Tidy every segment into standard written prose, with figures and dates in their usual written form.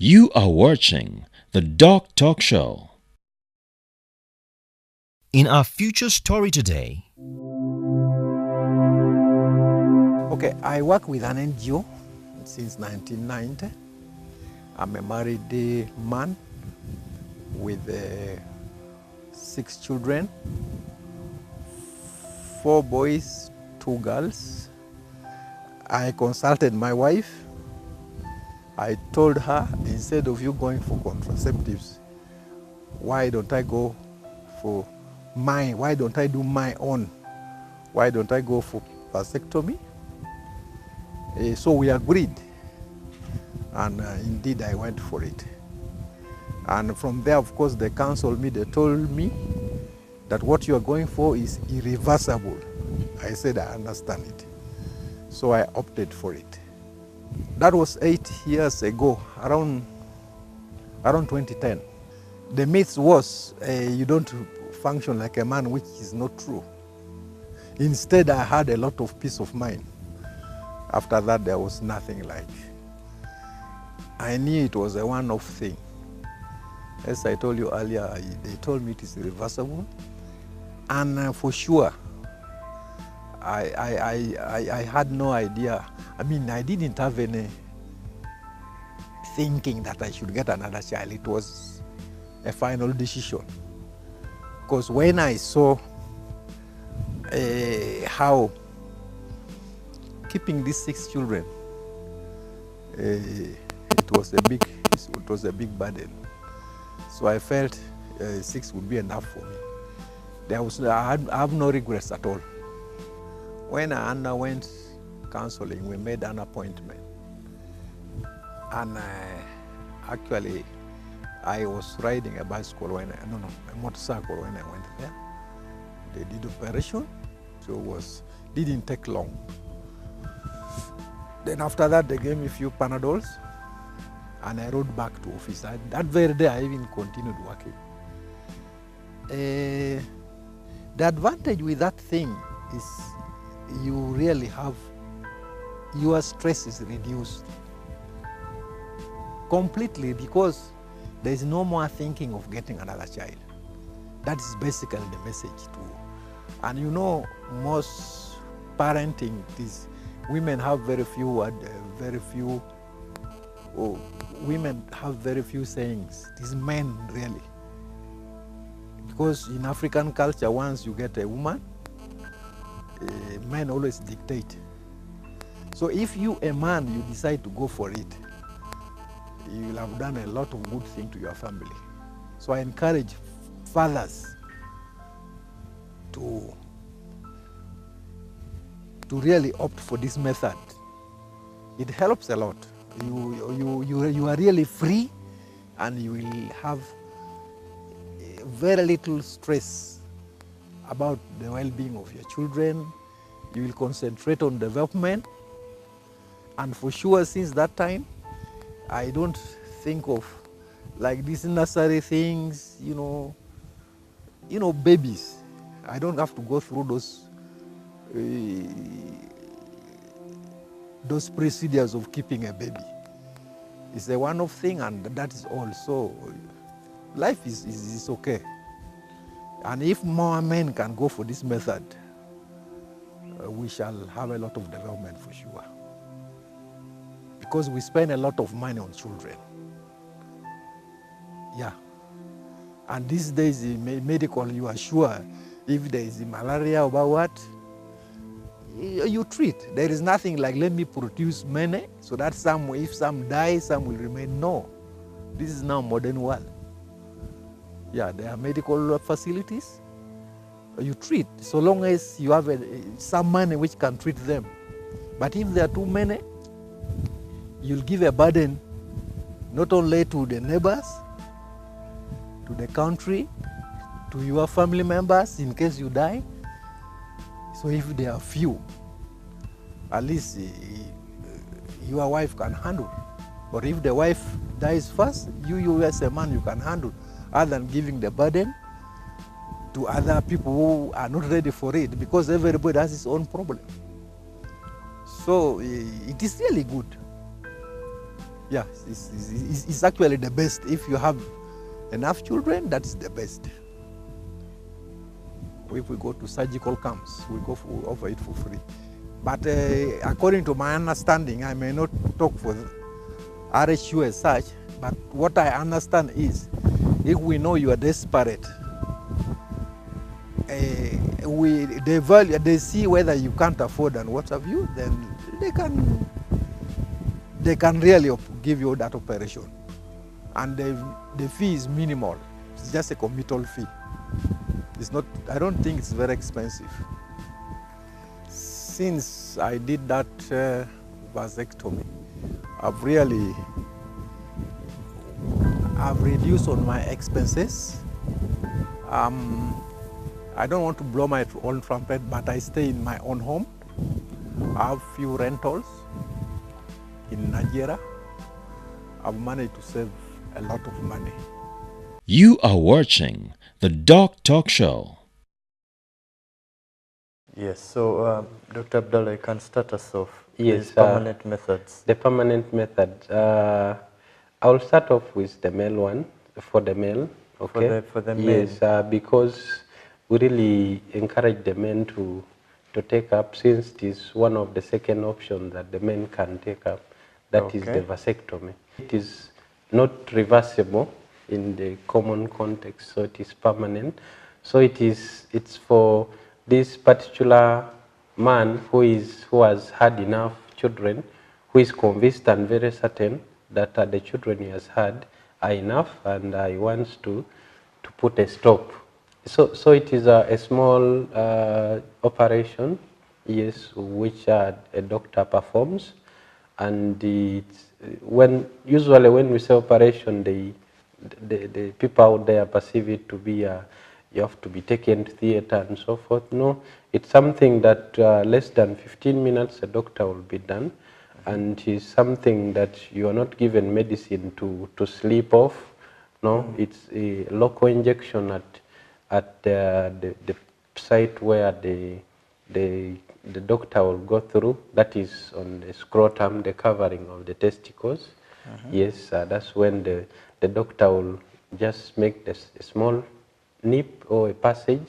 You are watching the DocTalk show. In our future story today, Okay, I work with an NGO since 1990. I'm a married man with 6 children, 4 boys, 2 girls. I consulted my wife. I told her, instead of you going for contraceptives, why don't I go for mine? Why don't I do my own? Why don't I go for vasectomy? So we agreed, and indeed I went for it. And from there, of course, they counseled me. They told me that what you are going for is irreversible. I said, I understand it. So I opted for it. That was 8 years ago, around 2010. The myth was you don't function like a man, which is not true. Instead, I had a lot of peace of mind. After that, there was nothing like. I knew it was a one-off thing. As I told you earlier, they told me it is irreversible. And for sure, I had no idea. I mean, I didn't have any thinking that I should get another child. It was a final decision. Because when I saw how keeping these 6 children, it was a big burden. So I felt 6 would be enough for me. I have no regrets at all. When I underwent counseling, we made an appointment. And actually, I was riding a bicycle a motorcycle when I went there. They did operation, so it didn't take long. Then after that, they gave me a few Panadols, and I rode back to office. That very day, I even continued working. The advantage with that thing is you really have, your stress is reduced completely, because there is no more thinking of getting another child. That is basically the message too. And you know, most parenting, women have very few sayings. These men really. Because in African culture, once you get a woman, men always dictate. So if you, a man, you decide to go for it, you will have done a lot of good things to your family. So I encourage fathers to really opt for this method. It helps a lot. You are really free, and you will have very little stress about the well-being of your children. You will concentrate on development. And for sure, since that time, I don't think of like these nursery things, babies. I don't have to go through those procedures of keeping a baby. It's a one-off thing, and that is all. So life is okay. And if more men can go for this method, we shall have a lot of development for sure. Because we spend a lot of money on children. Yeah. And these days in medical, you are sure if there is malaria or about what, you treat. There is nothing like, let me produce many so that if some die, some will remain. No. This is now modern world. Yeah, there are medical facilities. You treat, so long as you have some money which can treat them. But if there are too many, you'll give a burden not only to the neighbors, to the country, to your family members in case you die. So if there are few, at least your wife can handle. Or if the wife dies first, you as a man, you can handle, other than giving the burden to other people who are not ready for it, because everybody has his own problem. So it is really good. Yeah, it's actually the best. If you have enough children, that's the best. If we go to surgical camps, we offer it for free. But according to my understanding, I may not talk for RHU as such, but what I understand is, if we know you are desperate, they see whether you can't afford and what have you, then they can really give you that operation. And the fee is minimal. It's just a committal fee. It's not, I don't think it's very expensive. Since I did that vasectomy, I've reduced on my expenses. I don't want to blow my own trumpet, but I stay in my own home. I have few rentals in Nigeria. I've managed to save a lot of money. You are watching the DocTalk show. Yes, so Dr. Abdallah, you can start us off. Yes, permanent methods. The permanent method. I'll start off with the male one, for the male. Okay. For the male. Yes, because we really encourage the men to take up, since it is one of the second options that the men can take up. That is the vasectomy. It is not reversible in the common context, so it is permanent. So it's for this particular man who has had enough children, who is convinced and very certain that the children he has had are enough, and he wants to put a stop. So it is a small operation, yes, which a doctor performs, and usually when we say operation, the people out there perceive it to be you have to be taken to theater and so forth. No, it's something that less than 15 minutes a doctor will be done, and it's something that you are not given medicine to sleep off. No, it's a local injection at the site where the doctor will go through. That is on the scrotum, the covering of the testicles. Yes, that's when the doctor will just make a small nip or a passage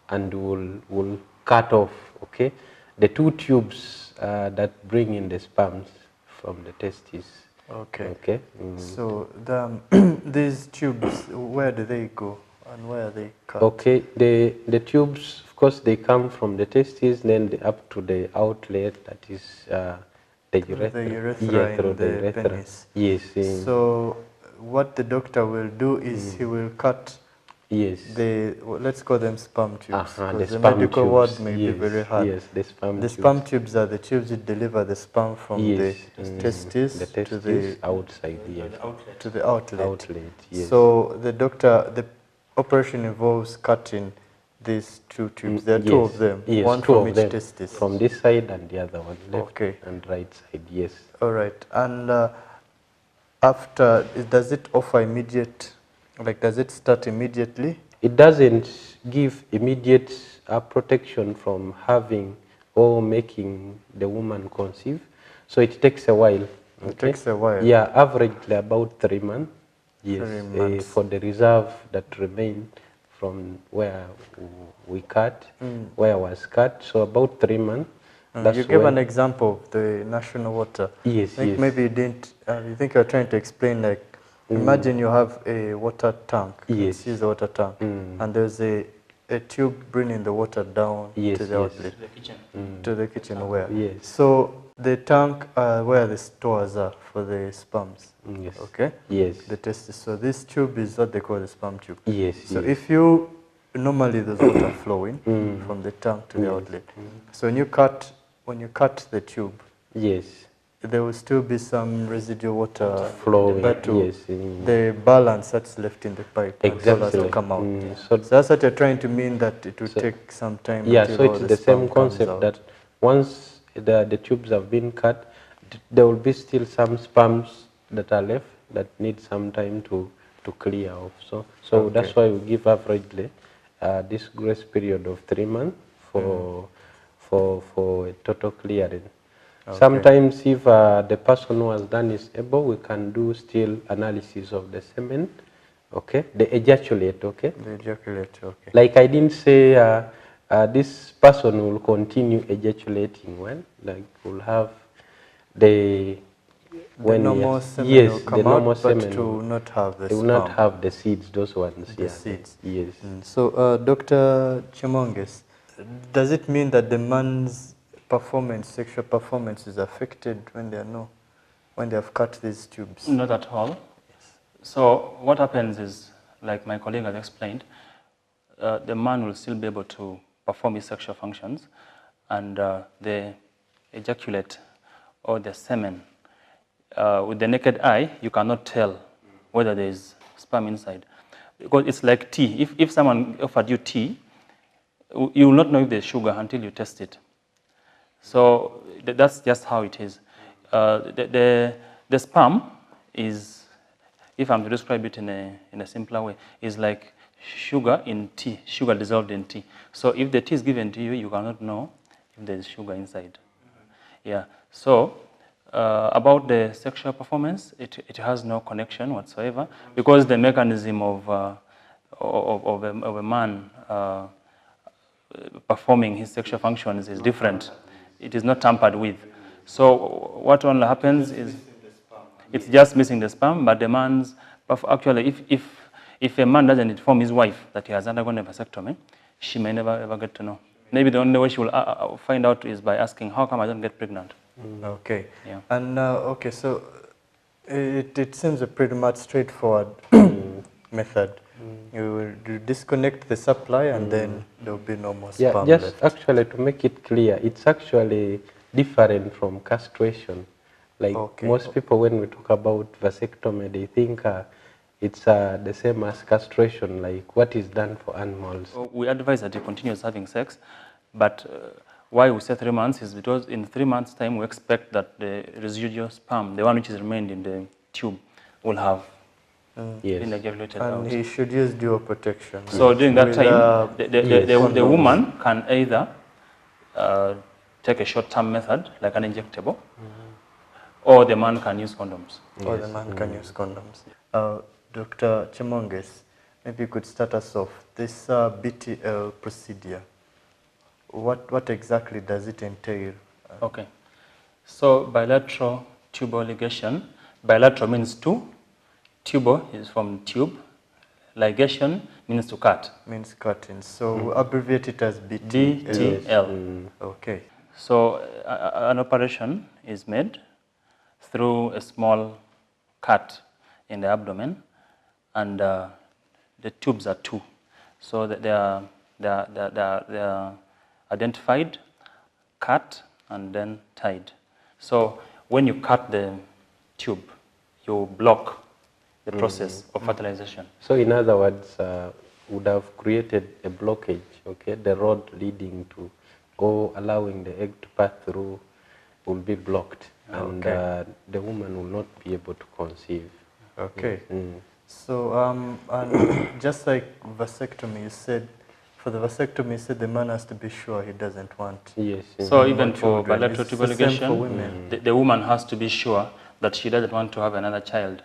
and will cut off, okay, the two tubes that bring in the sperms from the testes. Okay. Okay. So these tubes, where do they go and where are they cut? Okay, the tubes, of course, they come from the testes, then up to the outlet, that is the urethra. The urethra in the penis. Yes. So what the doctor will do is he will cut. Yes. Let's call them sperm tubes. The medical tubes. word may be very hard. Yes, the sperm tubes. The sperm tubes are the tubes that deliver the sperm from the testes to the outside, yes. To the outlet. Yes. So the operation involves cutting these two tubes. There are two of them. Yes, one from each testis. From this side and the other one, left and right side. Yes. All right. And after, does it offer immediate? Like, does it start immediately? It doesn't give immediate protection from having or making the woman conceive. So it takes a while. Okay? It takes a while. Yeah, averagely about 3 months. Yes, 3 months. For the reserve that remain from where we cut, where was cut. So about 3 months. You gave an example of the national water. Yes, I think maybe you didn't. You think you're trying to explain, like, imagine you have a water tank. Yes. Let's use a water tank. And there's a tube bringing the water down to the outlet. To the kitchen. To the kitchen where? Yes. So the tank where the stores are for the sperms. Yes. Okay? Yes. The testis. So this tube is what they call the sperm tube. Yes. So if you, normally there's water flowing from the tank to the outlet. So when you cut the tube, yes, there will still be some residual water flowing. But Yes. the balance that's left in the pipe Exactly. has to come out. So that's what you're trying to mean, that it will take some time. Yeah, until so all it's the the sperm same comes concept out. that once the tubes have been cut, there will be still some sperms that are left that need some time to clear off. So that's why we give averagely this grace period of 3 months for a total clearing. Okay. Sometimes if the person who has done is able, we can do still analysis of the semen, okay, the ejaculate, okay. The ejaculate, okay. Like I didn't say this person will continue ejaculating when, like will have the normal semen yes, will the come normal out, but semen to not have the they will sperm. not have the seeds, those ones. The yeah, seeds. yes. So, Dr. Chimonges, does it mean that the man's performance, sexual performance, is affected when they have cut these tubes? Not at all. So what happens is, like my colleague has explained, the man will still be able to perform his sexual functions, and the ejaculate or the semen, with the naked eye, you cannot tell whether there is sperm inside, because it's like tea. If someone offered you tea, you will not know if there's sugar until you test it. So that's just how it is. The sperm is, if I'm to describe it in a simpler way, is like sugar in tea, sugar dissolved in tea. So if the tea is given to you, you cannot know if there is sugar inside. Yeah. So about the sexual performance, it has no connection whatsoever, because the mechanism of a man performing his sexual functions is different. It is not tampered with. So what only happens is it's just missing the sperm, but the man's, actually, if a man doesn't inform his wife that he has undergone a vasectomy, she may never ever get to know. Maybe the only way she will find out is by asking, how come I don't get pregnant? Okay. Yeah. And okay, so it seems a pretty much straightforward method. You will disconnect the supply, and then there will be no more sperm just left. actually to make it clear, it's actually different from castration. Like most people, when we talk about vasectomy, they think it's the same as castration, like what is done for animals. We advise that he continues having sex, but why we say 3 months is because in 3 months' time we expect that the residual sperm, the one which is remained in the tube, will have been ejaculated out. And he should use dual protection. So during that time, the woman can either take a short-term method, like an injectable, or the man can use condoms. Or the man can use condoms. Dr. Chimonges, maybe you could start us off. This BTL procedure, what exactly does it entail? Okay. So bilateral tubal ligation, bilateral means two, tubal is from tube, ligation means to cut. Means cutting. So we abbreviate it as BTL. BTL. Okay. So an operation is made through a small cut in the abdomen, and the tubes are two. So that they are identified, cut, and then tied. So when you cut the tube, you block the process of fertilization. So in other words, would have created a blockage, okay? The road leading to, or allowing the egg to pass through will be blocked, and the woman will not be able to conceive. Okay. So, and just like vasectomy, you said, for the vasectomy, you said the man has to be sure he doesn't want. Yes. So even for bilateral tubal the same ligation, for women. The woman has to be sure that she doesn't want to have another child.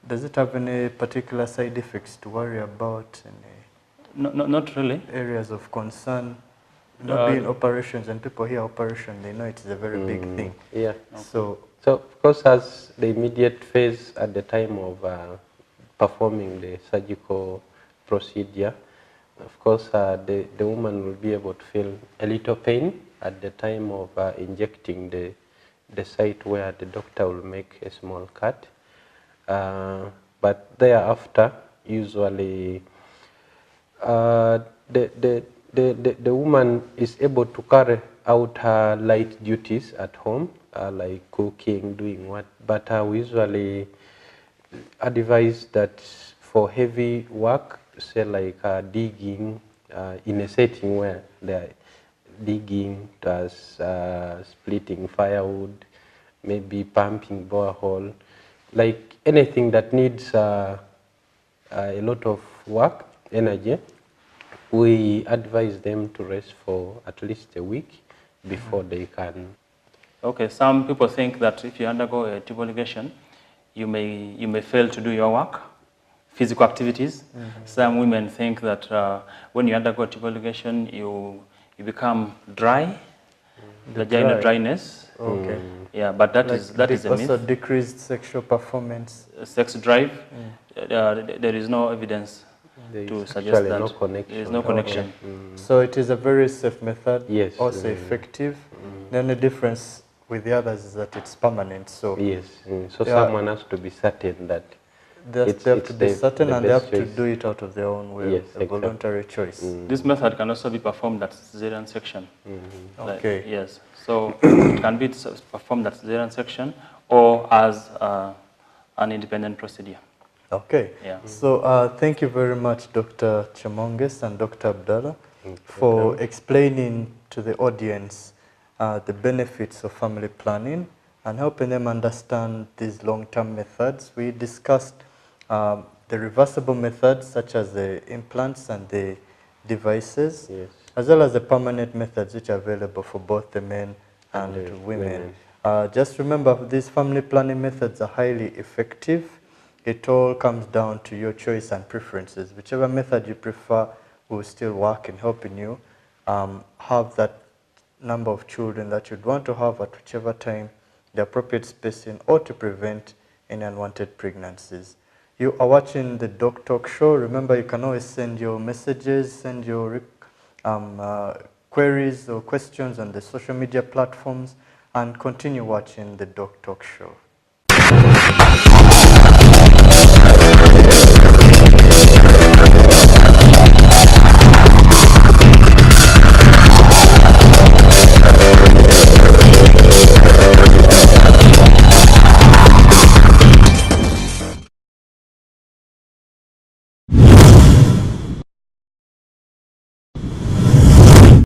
Does it have any particular side effects to worry about? No, not really. Areas of concern? Not being operations, and people hear operation, they know it is a very big thing. Yeah. Okay. So of course, as the immediate phase at the time of performing the surgical procedure, of course, the woman will be able to feel a little pain at the time of injecting the site where the doctor will make a small cut. But thereafter, usually, the woman is able to carry out her light duties at home, like cooking, doing what. But we usually advise that for heavy work, say like digging, in a setting where they're digging, splitting firewood, maybe pumping borehole, like anything that needs a lot of work, energy, we advise them to rest for at least a week before they can Okay, some people think that if you undergo a tubal ligation, you may fail to do your work, physical activities. Some women think that when you undergo tubal ligation, you become dry, vaginal dryness. Okay. Yeah, but that Like is a also myth. decreased sexual performance. Sex drive, there is no evidence There to is suggest actually that no connection. there is no connection. So it is a very safe method, Yes. also effective. The only difference with the others is that it's permanent. So Yes. So Yeah. someone has to be certain that they have to be the certain and they best have to choice. do it out of their own will, Yes, a exactly. voluntary choice. This method can also be performed at cesarean section. Okay. Yes, so it can be performed at cesarean section or as an independent procedure. Okay. Yeah. So thank you very much, Dr. Chimonges and Dr. Abdallah, for welcome. explaining to the audience the benefits of family planning and helping them understand these long-term methods. We discussed the reversible methods such as the implants and the devices, Yes. as well as the permanent methods which are available for both the men and the women. women. Just remember, these family planning methods are highly effective. It all comes down to your choice and preferences. Whichever method you prefer will still work in helping you have that number of children that you'd want to have at whichever time, the appropriate spacing, or to prevent any unwanted pregnancies. You are watching the DocTalk show. Remember, you can always send your messages, send your queries or questions on the social media platforms, and continue watching the DocTalk show.